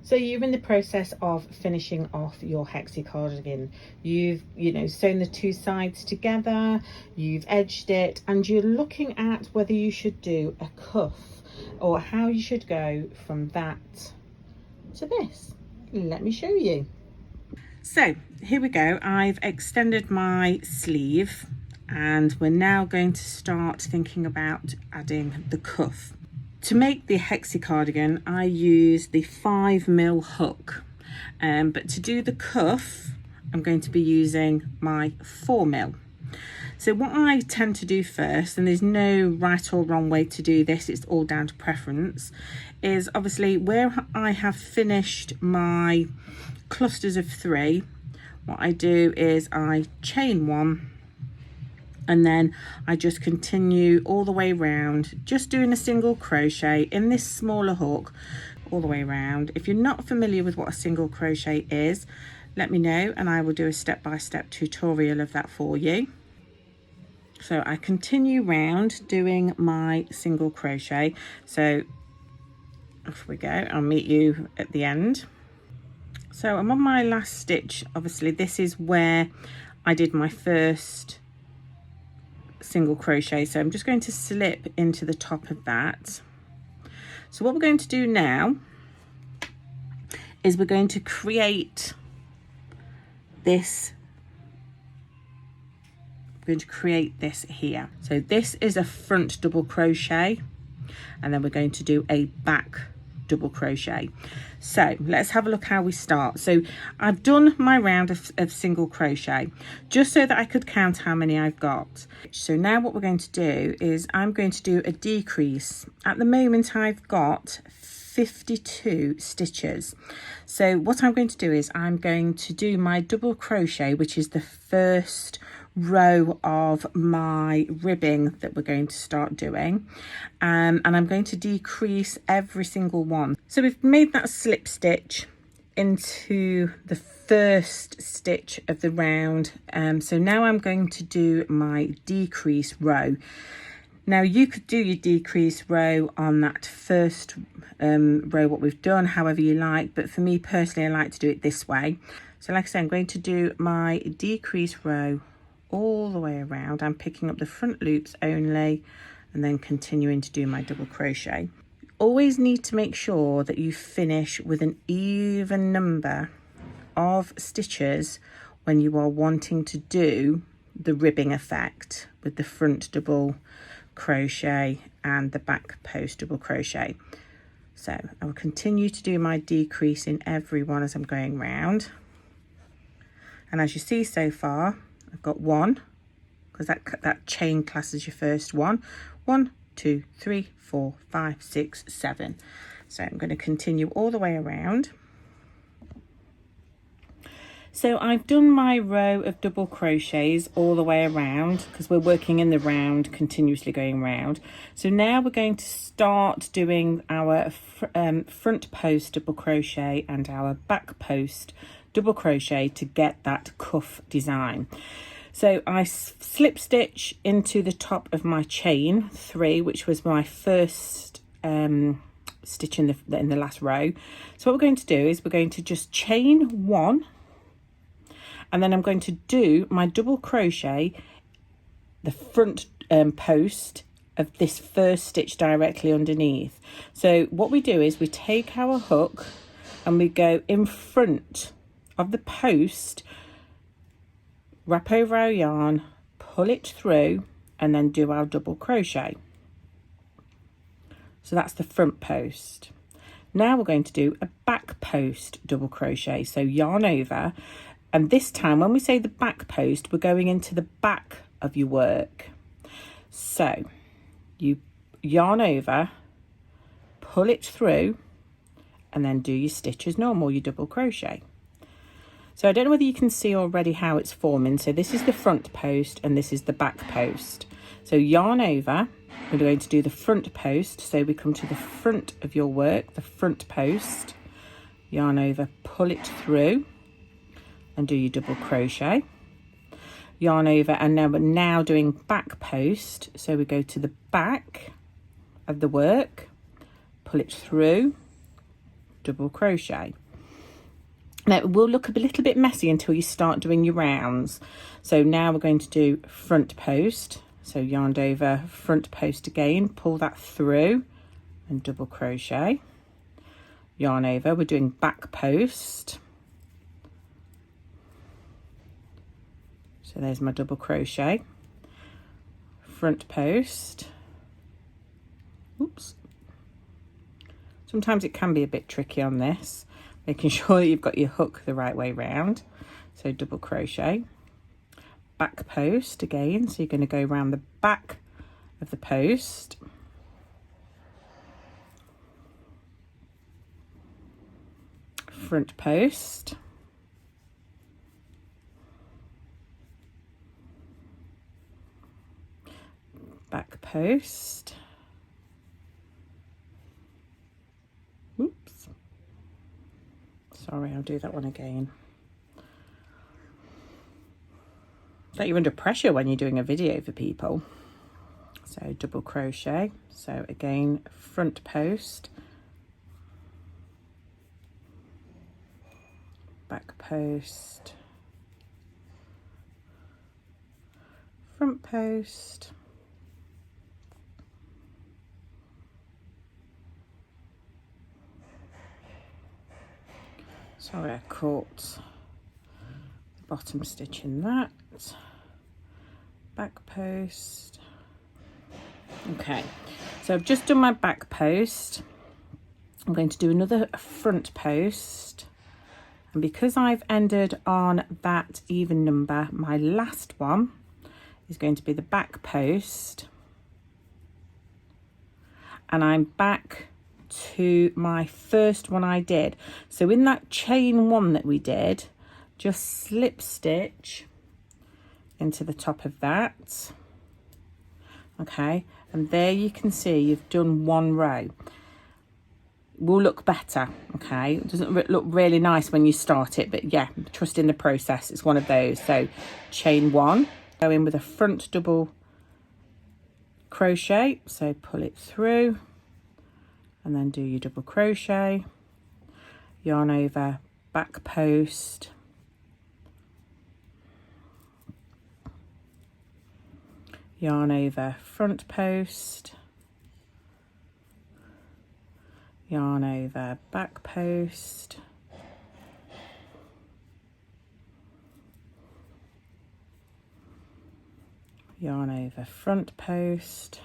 So you're in the process of finishing off your Hexicardigan. You've, sewn the two sides together, you've edged it, and you're looking at whether you should do a cuff or how you should go from that to this. Let me show you. So here we go. I've extended my sleeve and we're now going to start thinking about adding the cuff. To make the Hexicardigan, I use the 5mm hook, but to do the cuff, I'm going to be using my 4mm. So what I tend to do first, and there's no right or wrong way to do this, it's all down to preference, is obviously where I have finished my clusters of 3, what I do is I chain 1, and then I just continue all the way around, just doing a single crochet in this smaller hook all the way around. If you're not familiar with what a single crochet is, let me know and I will do a step-by-step tutorial of that for you. So I continue round doing my single crochet. So off we go, I'll meet you at the end. So I'm on my last stitch. Obviously this is where I did my first single crochet, so I'm just going to slip into the top of that. So what we're going to do now is we're going to create this. We're going to create this here. So this is a front double crochet, and then we're going to do a back double crochet. So let's have a look how we start. So I've done my round of single crochet just so that I could count how many I've got. So now what we're going to do is I'm going to do a decrease. At the moment I've got 52 stitches. So what I'm going to do is I'm going to do my double crochet, which is the first row of my ribbing that we're going to start doing, and I'm going to decrease every single one. So we've made that slip stitch into the first stitch of the round, so now I'm going to do my decrease row. Now you could do your decrease row on that first row what we've done however you like, but for me personally I like to do it this way. So like I said, I'm going to do my decrease row all the way around. I'm picking up the front loops only and then continuing to do my double crochet. Always need to make sure that you finish with an even number of stitches when you are wanting to do the ribbing effect with the front double crochet and the back post double crochet. So I will continue to do my decrease in every one as I'm going round, and as you see so far I've got 1, because that chain class is your first one. 1, 2, 3, 4, 5, 6, 7. So I'm going to continue all the way around. So I've done my row of double crochets all the way around because we're working in the round, continuously going round. So now we're going to start doing our front post double crochet and our back post double crochet to get that cuff design. So I slip stitch into the top of my chain 3, which was my first stitch in the last row. So what we're going to do is we're going to just chain 1, and then I'm going to do my double crochet the front post of this first stitch directly underneath. So what we do is we take our hook and we go in front of the post, wrap over our yarn, pull it through, and then do our double crochet. So that's the front post. Now we're going to do a back post double crochet. So yarn over, and this time when we say the back post, we're going into the back of your work. So you yarn over, pull it through, and then do your stitch as normal, your double crochet. So I don't know whether you can see already how it's forming. So this is the front post and this is the back post. So yarn over, we're going to do the front post. So we come to the front of your work, the front post, yarn over, pull it through and do your double crochet. Yarn over, and now we're now doing back post. So we go to the back of the work, pull it through, double crochet. Now it will look a little bit messy until you start doing your rounds. So now we're going to do front post. So yarned over, front post again, pull that through and double crochet. Yarn over, we're doing back post. So there's my double crochet. Front post. Oops. Sometimes it can be a bit tricky on this, making sure that you've got your hook the right way round. So double crochet, back post again, so you're going to go around the back of the post, front post, back post, oops, sorry, I'll do that one again. That you're under pressure when you're doing a video for people. So double crochet, so again front post, back post, front post, sorry I caught the bottom stitch in that, back post. Okay, so I've just done my back post. I'm going to do another front post, and because I've ended on that even number, my last one is going to be the back post, and I'm back to my first one I did. So in that chain one that we did, just slip stitch into the top of that. Okay, and there you can see you've done one row. Will look better. Okay, it doesn't look really nice when you start it, but yeah, trust in the process. It's one of those. So chain one, go in with a front double crochet, so pull it through and then do your double crochet, yarn over, back post, yarn over, front post, yarn over, back post, yarn over, front post.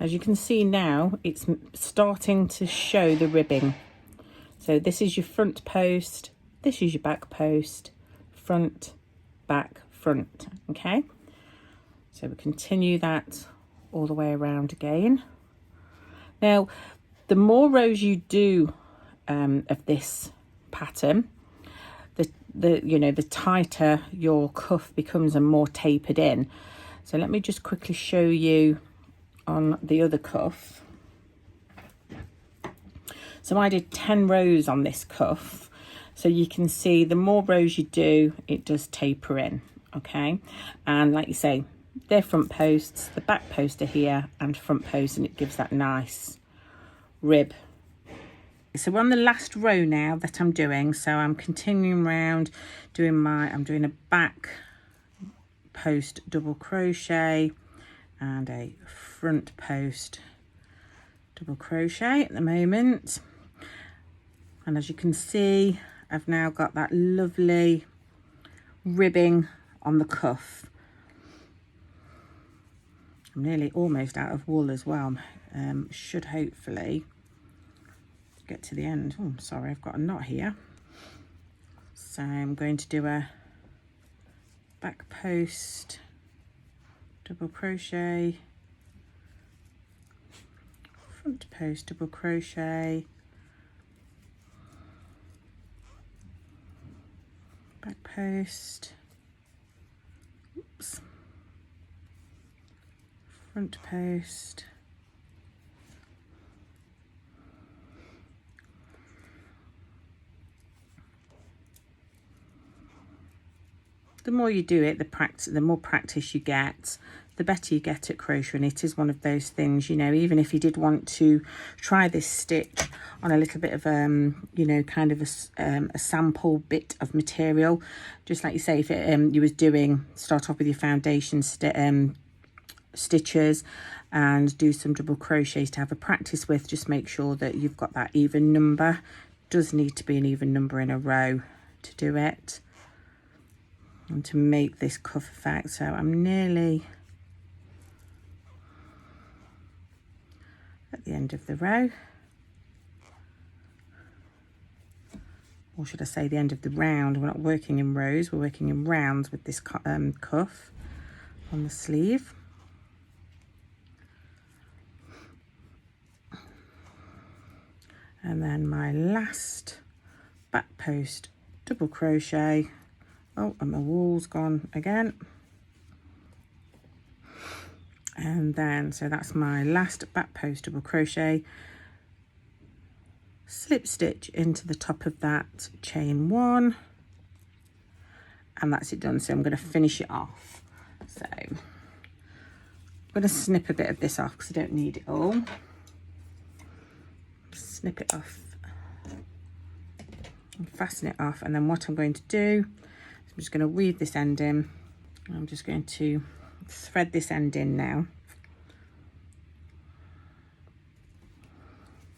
As you can see now, it's starting to show the ribbing. So this is your front post, this is your back post, front, back, front. Okay, so we continue that all the way around again. Now, the more rows you do of this pattern, the tighter your cuff becomes and more tapered in. So let me just quickly show you on the other cuff. So I did 10 rows on this cuff, so you can see the more rows you do, it does taper in. Okay, and like you say, they're front posts, the back post are here and front post, and it gives that nice rib. So we're on the last row now that I'm doing, so I'm continuing around doing I'm doing a back post double crochet and a front post double crochet at the moment. And as you can see, I've now got that lovely ribbing on the cuff. I'm nearly almost out of wool as well. Should hopefully get to the end. Oh, sorry, I've got a knot here. So I'm going to do a back post double crochet, front post double crochet, back post, oops, front post, the more you do it, the more practice you get. the better you get at crocheting. It is one of those things, you know, even if you did want to try this stitch on a little bit of you know, kind of a sample bit of material, just like you say, if you was doing, start off with your foundation stitches and do some double crochets to have a practice with, just make sure that you've got that even number. Does need to be an even number in a row to do it and to make this cuff effect. So I'm nearly at the end of the row, or should I say the end of the round. We're not working in rows, we're working in rounds with this cuff on the sleeve. And then my last back post double crochet. Oh, and my wool's gone again. And then, so that's my last back post double crochet, slip stitch into the top of that, chain 1, and that's it done. So I'm going to finish it off. So I'm going to snip a bit of this off because I don't need it all. Snip it off and fasten it off, and then what I'm going to do is I'm just going to weave this end in. I'm just going to thread this end in now.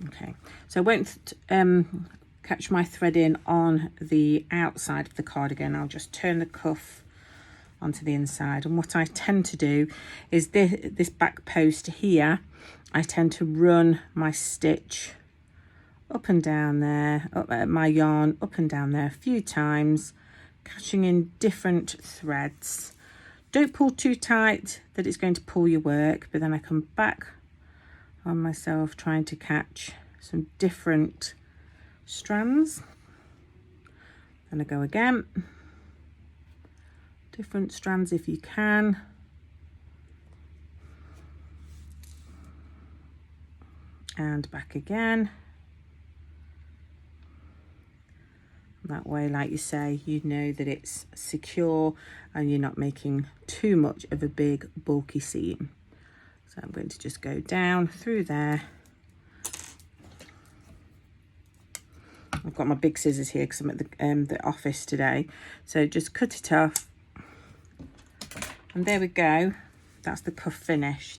Okay, so I won't catch my thread in on the outside of the cardigan. I'll just turn the cuff onto the inside, and what I tend to do is this back post here, I tend to run my stitch up and down there, my yarn up and down there a few times, catching in different threads. Don't pull too tight that it's going to pull your work, but then I come back on myself trying to catch some different strands. Then I go again, different strands if you can. And back again. That way, like you say, you know that it's secure and you're not making too much of a big bulky seam. So I'm going to just go down through there. I've got my big scissors here because I'm at the office today. So just cut it off. And there we go. That's the cuff finished.